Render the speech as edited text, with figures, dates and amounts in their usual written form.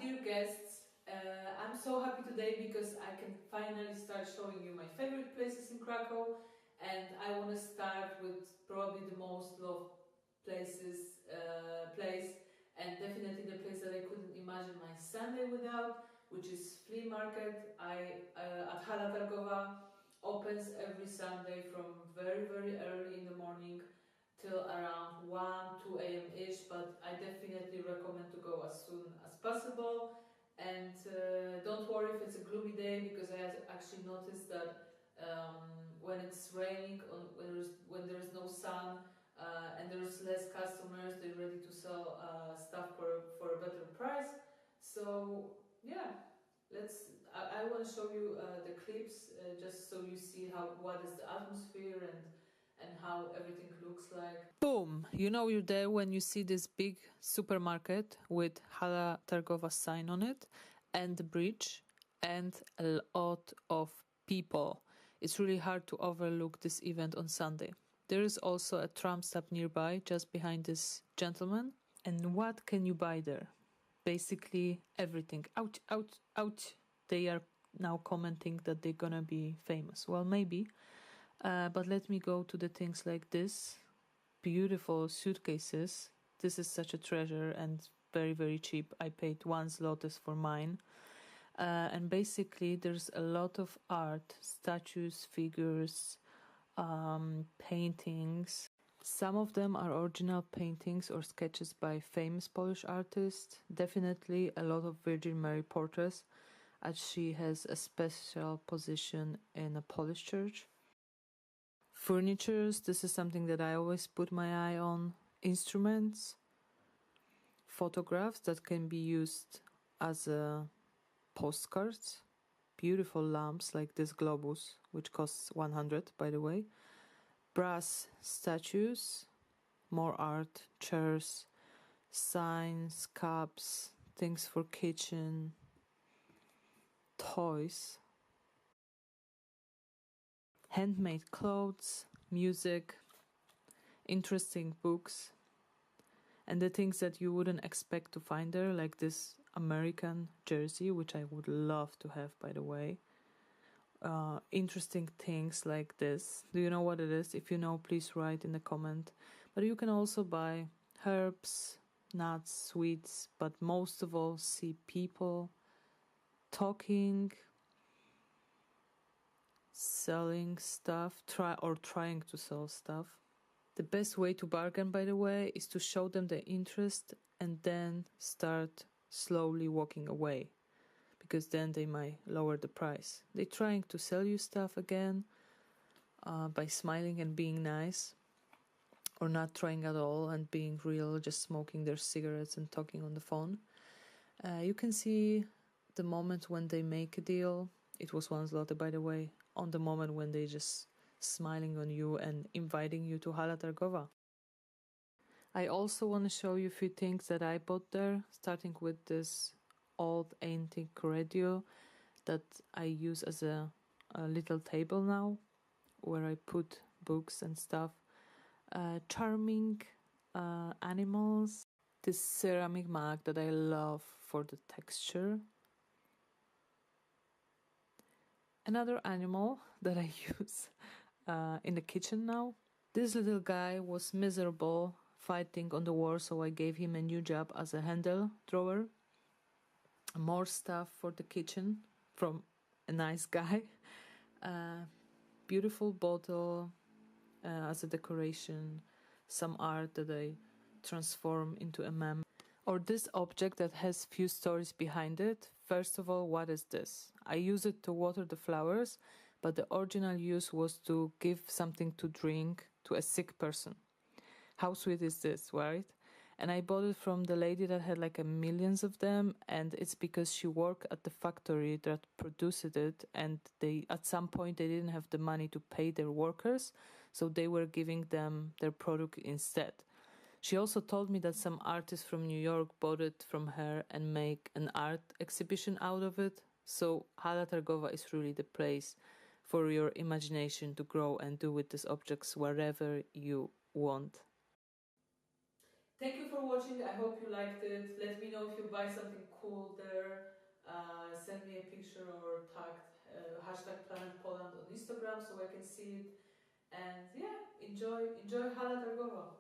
dear guests, I'm so happy today because I can finally start showing you my favorite places in Krakow, and I want to start with probably the most loved place, and definitely the place that I couldn't imagine my Sunday without, which is Flea Market. At Hala Targowa opens every Sunday from very early in the morning till around 1-2 a.m. ish, but I definitely recommend to go as soon as possible. And don't worry if it's a gloomy day, because I have actually noticed that when it's raining, when there's no sun and there's less customers, they're ready to sell stuff for a better price. So yeah, I want to show you the clips just so you see what is the atmosphere and how everything looks like. Boom! You know you're there when you see this big supermarket with Hala Targowa sign on it, and the bridge, and a lot of people. It's really hard to overlook this event on Sunday. There is also a tram stop nearby, just behind this gentleman. And what can you buy there? Basically everything. Ouch! They are now commenting that they're gonna be famous. Well, maybe. But let me go to the things like this. Beautiful suitcases. This is such a treasure and very cheap. I paid 1 zloty for mine. And basically there's a lot of art, statues, figures, paintings. Some of them are original paintings or sketches by famous Polish artists. Definitely a lot of Virgin Mary portraits, as she has a special position in a Polish church. Furnitures, this is something that I always put my eye on. Instruments, photographs that can be used as postcards, beautiful lamps like this globus, which costs 100, by the way, brass statues, more art, chairs, signs, cups, things for kitchen, toys, handmade clothes, music, interesting books, and the things that you wouldn't expect to find there, like this American jersey, which I would love to have, by the way. Interesting things like this. Do you know what it is? If you know, please write in the comment. But you can also buy herbs, nuts, sweets, but most of all see people talking, selling stuff, trying to sell stuff. The best way to bargain, by the way, is to show them the interest and then start slowly walking away, because then they might lower the price. They're trying to sell you stuff again by smiling and being nice, or not trying at all and being real, just smoking their cigarettes and talking on the phone. You can see the moment when they make a deal. It was 1 zloty, by the way, on the moment when they just smiling on you and inviting you to Hala Targowa. I also want to show you a few things that I bought there, starting with this old antique radio that I use as a little table now, where I put books and stuff. Charming animals. This ceramic mug that I love for the texture. Another animal that I use in the kitchen now. This little guy was miserable fighting on the war, so I gave him a new job as a handle drawer. More stuff for the kitchen from a nice guy. Beautiful bottle as a decoration. Some art that I transform into a meme. Or this object that has few stories behind it. First of all, what is this? I use it to water the flowers, but the original use was to give something to drink to a sick person. How sweet is this, right? And I bought it from the lady that had like millions of them, and it's because she worked at the factory that produced it, and at some point they didn't have the money to pay their workers, so they were giving them their product instead. She also told me that some artists from New York bought it from her and make an art exhibition out of it. So Hala Targowa is really the place for your imagination to grow and do with these objects whatever you want. Thank you for watching. I hope you liked it. Let me know if you buy something cool there. Send me a picture or tag hashtag Planet Poland on Instagram so I can see it. And yeah, enjoy Hala Targowa.